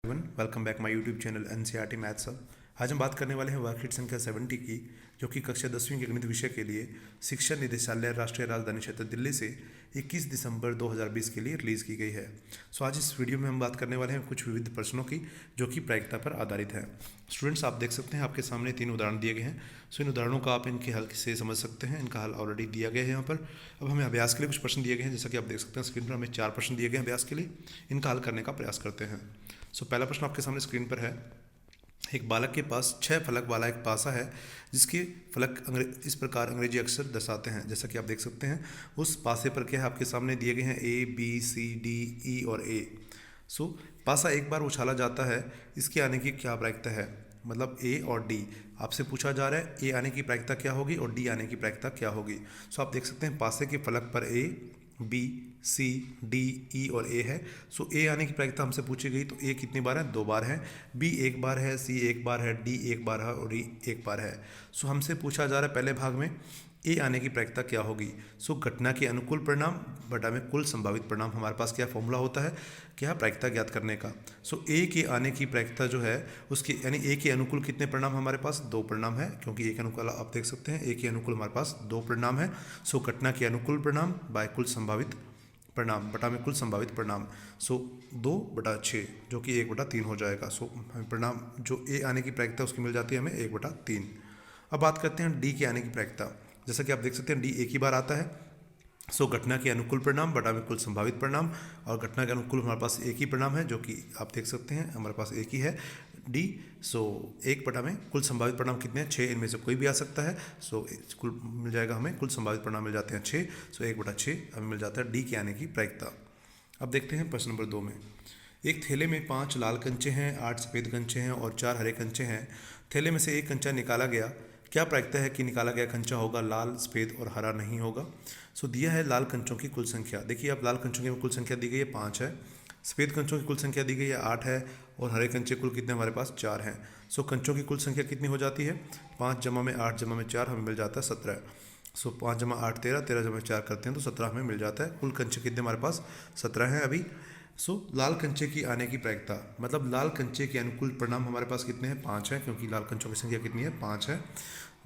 Welcome back my YouTube channel NCERT maths hub. आज हम बात करने वाले हैं वर्कशीट संख्या 70 की, जो कि कक्षा 10वीं के गणित विषय के लिए शिक्षा निदेशालय राष्ट्रीय राजधानी क्षेत्र दिल्ली से 21 दिसंबर 2020 के लिए रिलीज़ की गई है। सो आज इस वीडियो में हम बात करने वाले हैं कुछ विविध प्रश्नों की, जो कि प्रायिकता पर आधारित है। स्टूडेंट्स, आप देख सकते हैं आपके सामने 3 उदाहरण दिए गए हैं। सो इन उदाहरणों का आप इनके हल से समझ सकते हैं। इनका हल ऑलरेडी दिया गया है यहाँ पर। अब हमें अभ्यास के लिए कुछ प्रश्न दिए गए हैं, जैसा कि आप देख सकते हैं स्क्रीन पर हमें 4 प्रश्न दिए गए हैं अभ्यास के लिए। इनका हल करने का प्रयास करते हैं। सो पहला प्रश्न आपके सामने स्क्रीन पर है। एक बालक के पास 6 फलक वाला एक पासा है, जिसके फलक इस प्रकार अंग्रेजी अक्षर दर्शाते हैं। जैसा कि आप देख सकते हैं उस पासे पर क्या है, आपके सामने दिए गए हैं ABCDE और A। सो पासा एक बार उछाला जाता है, इसके आने की क्या प्रायिकता है, मतलब A और D। आपसे पूछा जा रहा है A आने की प्रायिकता क्या होगी और D आने की प्रायिकता क्या होगी। सो आप देख सकते हैं पासे के फलक पर A, B, C, D, E और A है। सो A आने की प्रायिकता हमसे पूछी गई, तो A कितनी बार है, 2 बार है। B एक बार है, C एक बार है, D एक बार है और E एक बार है। सो हमसे पूछा जा रहा है पहले भाग में A आने की प्रायिकता क्या होगी। सो घटना के अनुकूल परिणाम बटा में कुल संभावित परिणाम। हमारे पास क्या फॉर्मूला होता है, क्या प्रायिकता ज्ञात करने का। सो A के आने की प्रायिकता जो है उसकी, यानी A के अनुकूल कितने परिणाम हमारे पास, 2 परिणाम है, क्योंकि A के अनुकूल आप देख सकते हैं A के अनुकूल हमारे पास 2 परिणाम है। सो घटना के अनुकूल परिणाम बाय कुल संभावित परिणाम बटा में कुल संभावित परिणाम। सो 2/6 जो कि 1/3 हो जाएगा। सो परिणाम जो A आने की प्रायिकता उसकी मिल जाती है हमें 1/3। अब बात करते हैं D के आने की प्रायिकता। जैसा कि आप देख सकते हैं D एक ही बार आता है। सो घटना के अनुकूल परिणाम बटा में कुल संभावित परिणाम, और घटना के अनुकूल हमारे पास एक ही परिणाम है, जो कि आप देख सकते हैं हमारे पास एक ही है D। सो 1 में कुल संभावित परिणाम कितने हैं, 6। इनमें से कोई भी आ सकता है। सो कुल मिल जाएगा हमें, कुल संभावित परिणाम मिल जाते हैं 6। सो 1/6 हमें मिल जाता है D के आने की प्रायिकता। अब देखते हैं प्रश्न नंबर 2 में। एक थैले में 5 लाल कंचे हैं, 8 सफ़ेद कंचे हैं और 4 हरे कंचे हैं। थैले में से एक कंचा निकाला गया, क्या प्रायिकता है कि निकाला गया कंचा होगा लाल, सफ़ेद और हरा नहीं होगा। सो दिया है लाल कंचों की कुल संख्या। देखिए अब लाल कंचों की कुल संख्या दी गई है 5 है, सफ़ेद कंचों की कुल संख्या दी गई है 8 है, और हरे कंचे कुल कितने हमारे पास 4 हैं। सो कंचों की कुल संख्या कितनी हो जाती है, 5 जमा में 8 जमा में 4 हमें मिल जाता है 17। सो 5 जमा 8 13, 13 जमा 4 करते हैं तो 17 हमें मिल जाता है। कुल कंचे कितने हमारे पास 17 हैं अभी। सो लाल कंचे की आने की प्रायिकता, मतलब लाल कंचे के अनुकूल परिणाम हमारे पास कितने हैं, 5 है, क्योंकि लाल कंचों की संख्या कितनी है, 5 है,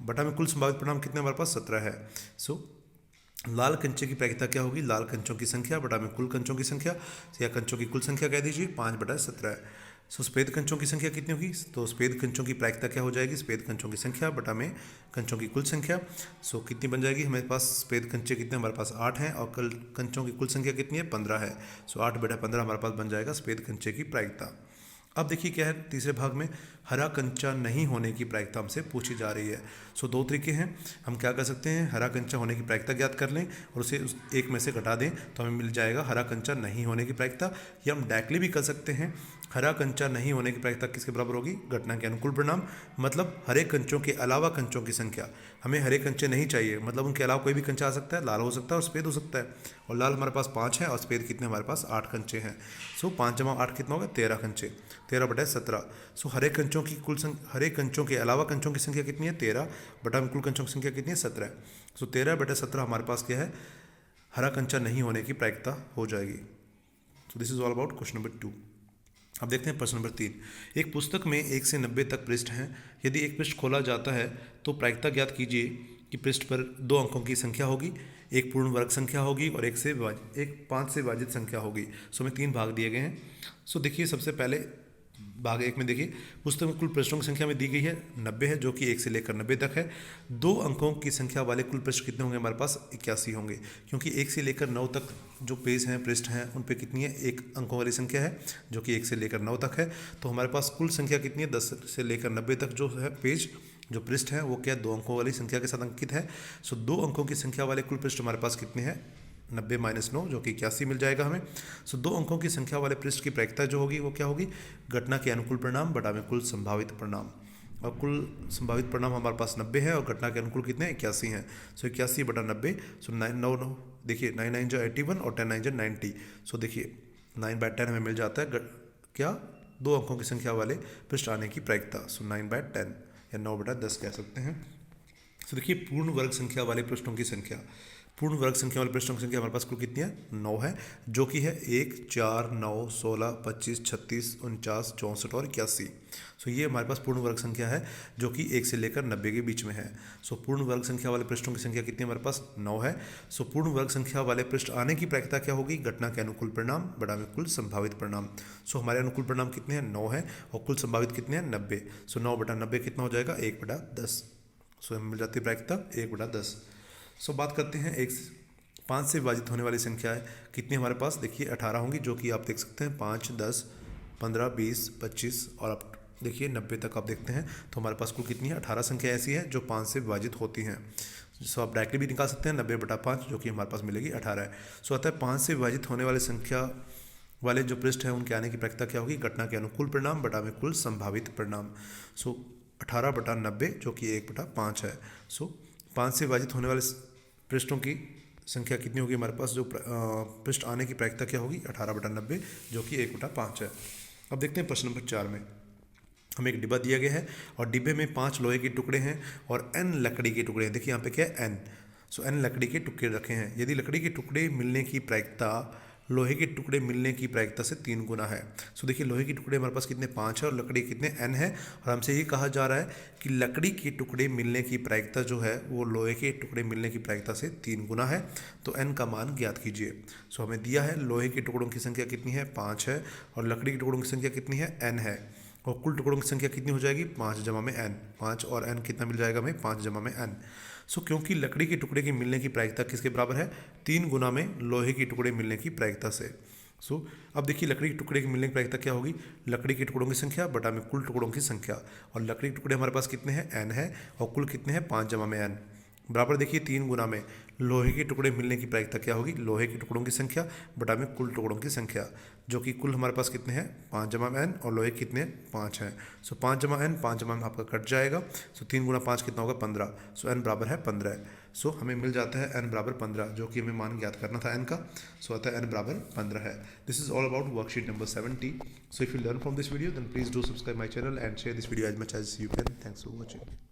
बटा में कुल संभावित परिणाम कितने हमारे पास 17 है। सो लाल कंचे की प्रायिकता क्या होगी, लाल कंचों की संख्या बटा में कुल कंचों की संख्या, या कंचों की कुल संख्या कह दीजिए 5/17। सो सफ़ेद कंचों की संख्या कितनी होगी, तो सफ़ेद कंचों की प्रायिकता क्या हो जाएगी, सफ़ेद कंचों की संख्या बटा में कंचों की कुल संख्या। सो कितनी बन जाएगी, हमारे पास सफ़ेद कंचे कितने हमारे पास 8 हैं, और कल कंचों की कुल संख्या कितनी है, 15 है। सो 8/15 हमारे पास बन जाएगा सफ़ेद कंचे की प्रायिकता। अब देखिए क्या है तीसरे भाग में, हरा कंचा नहीं होने की प्रायिकता हमसे पूछी जा रही है। सो 2 तरीके हैं, हम क्या कर सकते हैं, हरा कंचा होने की प्रायिकता ज्ञात कर लें और उसे उस एक में से घटा दें तो हमें मिल जाएगा हरा कंचा नहीं होने की प्रायिकता। या हम डायरेक्टली भी कर सकते हैं, हरा कंचा नहीं होने की प्रायिकता किसके बराबर होगी, घटना के अनुकूल परिणाम, मतलब हरे कंचों के अलावा कंचों की संख्या। हमें हरे कंचे नहीं चाहिए, मतलब उनके अलावा कोई भी कंचा आ सकता है, लाल हो सकता है और सफ़ेद हो सकता है। और लाल हमारे पास 5 है और सफ़ेद कितने हमारे पास 8 कंचे हैं। सो 5 जमा 8 कितना होगा, 13 कंचे, 13/17। सो हरे कंचों की हरे कंचों के अलावा कंचों की संख्या कितनी है, 13, बटा में कुल कंचों की संख्या कितनी है, 17। सो 13/17 हमारे पास क्या है, हरा कंचा नहीं होने की प्रायिकता हो जाएगी। So this is all about question number 2। अब देखते हैं प्रश्न नंबर 3। एक पुस्तक में 1 से 90 तक पृष्ठ हैं। यदि एक पृष्ठ खोला जाता है तो प्रायिकता ज्ञात कीजिए कि पृष्ठ पर 2 अंकों की संख्या होगी, एक पूर्ण वर्ग संख्या होगी और एक 5 से विभाजित संख्या होगी। सो हमें 3 भाग दिए गए हैं। सो देखिए सबसे पहले भाग 1 में देखिए पुस्तक में कुल पृष्ठों की संख्या में दी गई है 90 है, जो कि 1 से लेकर 90 तक है। 2 अंकों की संख्या वाले कुल पृष्ठ कितने होंगे हमारे पास, 81 होंगे, क्योंकि 1 से लेकर 9 तक जो पेज हैं पृष्ठ हैं उन पे कितनी है, 1 अंकों वाली संख्या है, जो कि 1 से लेकर 9 तक है। तो हमारे पास कुल संख्या कितनी है, 10 से लेकर 90 तक जो है पेज जो पृष्ठ है वो क्या 2 अंकों वाली संख्या के साथ अंकित है। सो 2 अंकों की संख्या वाले कुल पृष्ठ हमारे पास कितने हैं, 90 - 9 जो कि 81 मिल जाएगा हमें। सो 2 अंकों की संख्या वाले पृष्ठ की प्रायिकता जो होगी वो क्या होगी, घटना के अनुकूल परिणाम बटा में कुल संभावित परिणाम। और कुल संभावित परिणाम हमारे पास 90 है और घटना के अनुकूल कितने 81 हैं। सो 81/90। सो 9 देखिए 9 9 जो 81 और 10 9 जो 90। सो देखिए 9/10 हमें मिल जाता है क्या, 2 अंकों की संख्या वाले पृष्ठ आने की प्रायिकता। सो 9/10 या 9/10 कह सकते हैं। तो देखिए पूर्ण वर्ग संख्या वाले पृष्ठों की संख्या, पूर्ण वर्ग संख्या वाले पृष्ठों की संख्या हमारे पास कुल कितनी है 9 है, जो कि है 1, 4, 9, 16, 25, 36, 49, 64 और 81। सो ये हमारे पास पूर्ण वर्ग संख्या है जो कि 1 से लेकर 90 के बीच में है। सो पूर्ण वर्ग संख्या वाले पृष्ठों की संख्या कितनी हमारे पास 9 है। सो पूर्ण वर्ग संख्या वाले पृष्ठ आने की प्रायिकता क्या होगी, घटना के अनुकूल परिणाम बटा में कुल संभावित परिणाम। सो हमारे अनुकूल परिणाम कितने हैं 9 है और कुल संभावित कितने हैं 90। सो 9 बटा 90 कितना हो जाएगा 1/10। सो हमें मिल जाती है प्रायिकता 1/10। सो बात करते हैं 5 से विभाजित होने वाली संख्या है कितनी हमारे पास, देखिए 18 होंगी, जो कि आप देख सकते हैं 5, 10, 15, 20, 25 और आप देखिए 90 तक आप देखते हैं। तो हमारे पास कुल कितनी है 18 संख्या ऐसी है जो 5 से विभाजित होती हैं। सो आप डायरेक्टली भी निकाल सकते हैं 90/5, जो कि हमारे पास मिलेगी 18 है। सो अतः 5 से विभाजित होने वाली संख्या वाले जो पृष्ठ हैं उनके आने की प्रायिकता क्या होगी, घटना के अनुकूल परिणाम बटा में कुल संभावित परिणाम। सो 18/90 जो कि 1/5 है। सो 5 से विभाजित होने वाले पृष्ठों की संख्या कितनी होगी हमारे पास, जो पृष्ठ आने की प्रायिकता क्या होगी 18/90 जो कि 1/5 है। अब देखते हैं प्रश्न नंबर 4 में हमें एक डिब्बा दिया गया है और डिब्बे में 5 लोहे के टुकड़े हैं और n लकड़ी के टुकड़े हैं। देखिए यहाँ पे क्या है n। सो n लकड़ी के टुकड़े रखे हैं। यदि लकड़ी के टुकड़े मिलने की प्रायिकता लोहे के टुकड़े मिलने की प्रायिकता से 3 गुना है। सो देखिए लोहे के टुकड़े हमारे पास कितने 5 है और लकड़ी कितने n है, और हमसे ये कहा जा रहा है कि लकड़ी के टुकड़े मिलने की प्रायिकता जो है वो लोहे के टुकड़े मिलने की प्रायिकता से 3 गुना है। तो n का मान ज्ञात कीजिए। सो हमें दिया है लोहे के टुकड़ों की संख्या कितनी है 5 है और लकड़ी के टुकड़ों की संख्या कितनी है n है, और कुल टुकड़ों की संख्या कितनी हो जाएगी 5 जमा में n। 5 और n कितना मिल जाएगा हमें 5 जमा में n। सो क्योंकि लकड़ी के टुकड़े की मिलने की प्रायिकता किसके बराबर है 3 गुना में लोहे के टुकड़े मिलने की प्रायिकता से। सो अब देखिए लकड़ी के टुकड़े की मिलने की प्रायिकता क्या होगी, लकड़ी के टुकड़ों की संख्या बटा में कुल टुकड़ों की संख्या, और लकड़ी के टुकड़े हमारे पास कितने हैं n है और कुल कितने हैं 5 जमा में n बराबर देखिए 3 गुना में लोहे के टुकड़े मिलने की प्रायिकता क्या होगी, लोहे के टुकड़ों की संख्या बटा में कुल टुकड़ों की संख्या, जो कि कुल हमारे पास कितने हैं 5 जमा में n और लोहे कितने 5 हैं। सो 5 जमा n 5 जमा में आपका कट जाएगा। सो 3 गुना 5 कितना होगा 15। सो n बराबर है 15 है। सो हमें मिल जाता है n बराबर 15, जो कि हमें मान ज्ञात करना था n का। सो अतः n बराबर 15 है। This is all about worksheet number 70। So if you learn from this video then please do subscribe my channel and share this video as much as you can. Thanks for watching.